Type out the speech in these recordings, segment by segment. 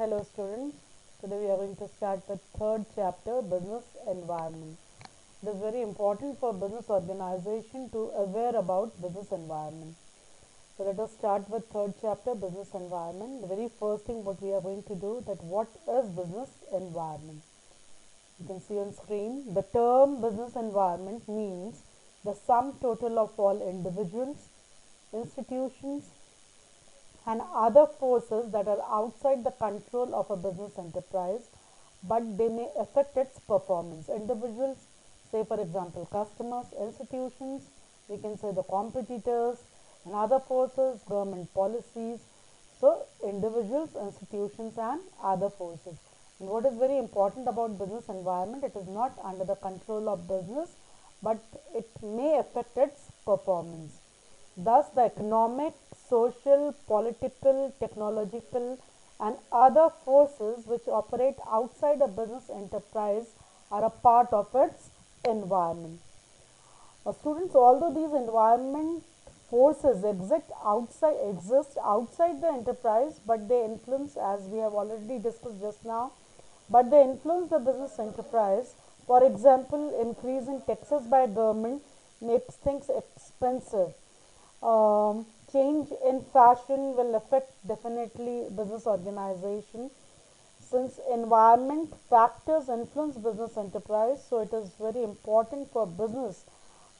Hello students, today we are going to start the third chapter, business environment. It is very important for business organization to aware about business environment. So let us start with third chapter, business environment. The very first thing what we are going to do, that what is business environment? You can see on screen, the term business environment means the sum total of all individuals, institutions, and other forces that are outside the control of a business enterprise, but they may affect its performance. Individuals, say for example customers, institutions, we can say the competitors, and other forces, government policies. So individuals, institutions, and other forces. And what is very important about business environment, it is not under the control of business, but it may affect its performance. Thus, the economic, social, political, technological, and other forces which operate outside a business enterprise are a part of its environment. Students, although these environment forces exist outside the enterprise, but they influence, as we have already discussed just now, but they influence the business enterprise. For example, increasing taxes by government makes things expensive. Change in fashion will affect definitely business organization, since environment factors influence business enterprise. So it is very important for business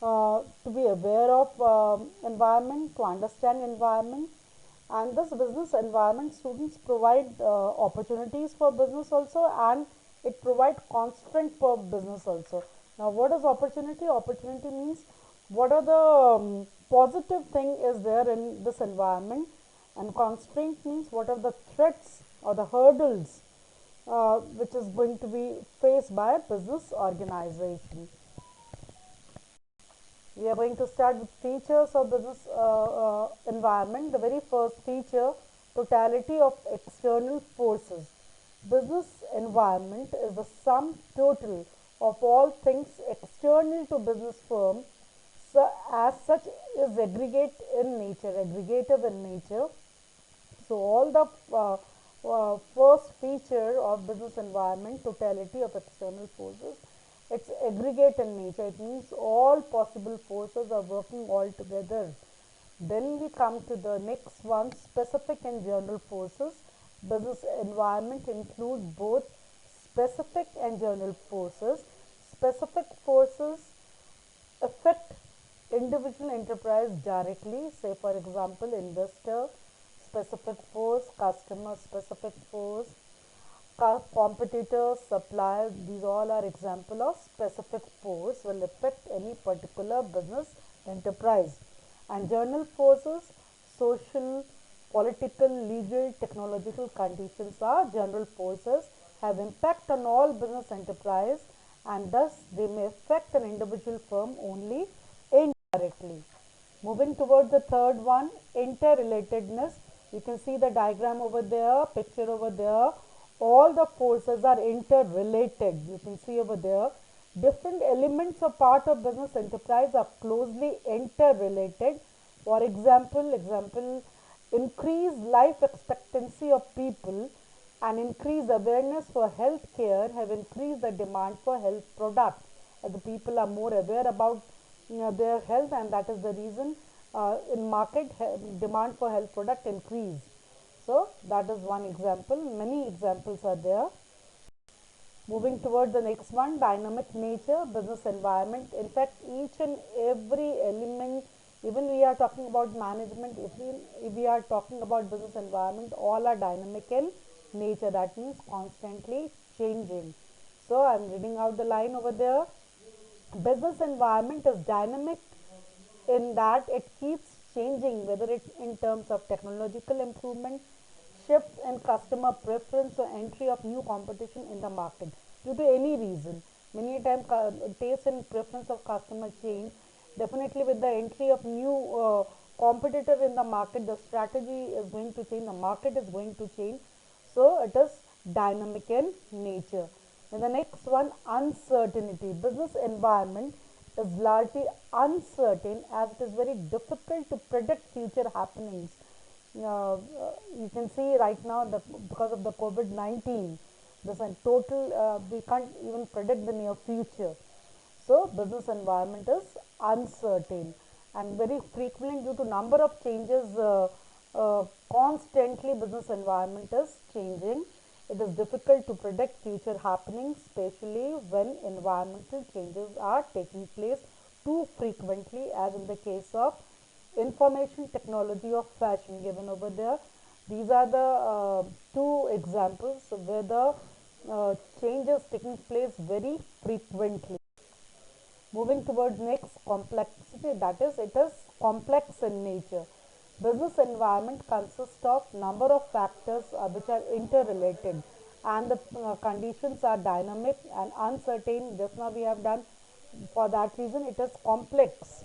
to be aware of environment, to understand environment. And this business environment, students provide opportunities for business also, and it provide constraint for business also. Now what is opportunity? Opportunity means what are the positive thing is there in this environment, and constraint means what are the threats or the hurdles which is going to be faced by a business organization. We are going to start with features of business environment. The very first feature, totality of external forces. Business environment is the sum total of all things external to business firm, so as such is aggregative in nature. So all the first feature of business environment, totality of external forces, it's aggregate in nature. It means all possible forces are working all together. Then we come to the next one, specific and general forces. Business environment include both specific and general forces. Specific forces affect individual enterprise directly, say for example investor specific force, customer specific force, competitors, suppliers. These all are example of specific force will affect any particular business enterprise. And general forces, social, political, legal, technological conditions are general forces, have impact on all business enterprise, and thus they may affect an individual firm only indirectly. Moving toward the third one, interrelatedness. You can see the diagram over there, picture over there. All the forces are interrelated. You can see over there, different elements or part of business enterprise are closely interrelated. For example, increased life expectancy of people and increased awareness for health care have increased the demand for health products. As the people are more aware about their health, and that is the reason in market demand for health product increase. So that is one example. Many examples are there. Moving toward the next one, dynamic nature, business environment. In fact, each and every element, even we are talking about management, if we are talking about business environment, all are dynamic in nature. That means constantly changing. So I am reading out the line over there. Business environment is dynamic in that it keeps changing, whether it's in terms of technological improvement, shifts in customer preference, or entry of new competition in the market due to any reason. Many times, taste and preference of customer change. Definitely, with the entry of new competitor in the market, the strategy is going to change. The market is going to change. So it is dynamic in nature. And the next one, uncertainty. Business environment is largely uncertain, as it is very difficult to predict future happenings. you can see right now that because of the COVID-19, this is total, we can't even predict the near future. So business environment is uncertain, and very frequently due to number of changes, constantly business environment is changing. It is difficult to predict future happenings, especially when environmental changes are taking place too frequently, as in the case of information technology of fashion given over there. These are the two examples where the changes taking place very frequently. Moving towards next, complexity, that is, it is complex in nature. Business environment consists of number of factors which are interrelated, and the conditions are dynamic and uncertain. Just now we have done, for that reason it is complex.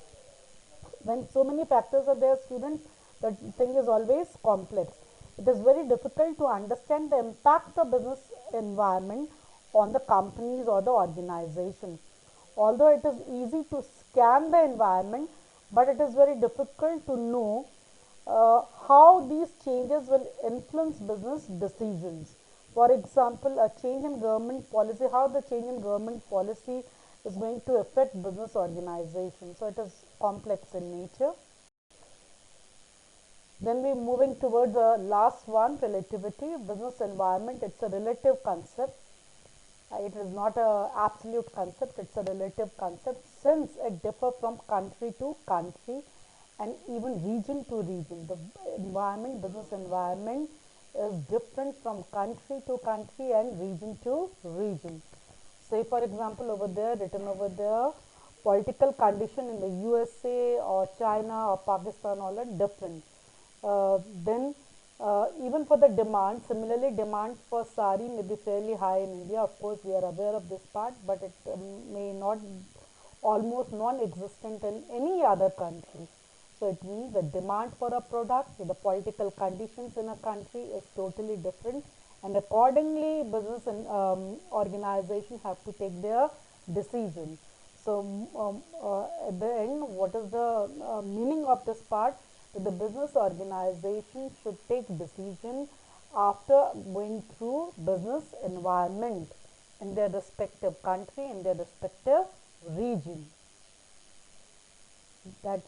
When so many factors are there, student, the thing is always complex. It is very difficult to understand the impact of business environment on the companies or the organization. Although it is easy to scan the environment, but it is very difficult to know how these changes will influence business decisions. For example, a change in government policy, how the change in government policy is going to affect business organization. So it is complex in nature. Then we moving towards the last one, relativity. Business environment, it's a relative concept. It is not a absolute concept, it's a relative concept, since it differ from country to country and even region to region. The environment, business environment, is different from country to country and region to region. Say for example, over there, written over there, political condition in the USA or China or Pakistan, all are different. Then even for the demand, similarly demand for sari may be fairly high in India. Of course, we are aware of this part, but it may not, almost non-existent in any other country. So it means the demand for a product, the political conditions in a country is totally different, and accordingly, business and organization have to take their decision. So at the end, what is the meaning of this part? That the business organization should take decision after going through business environment in their respective country, in their respective region. That's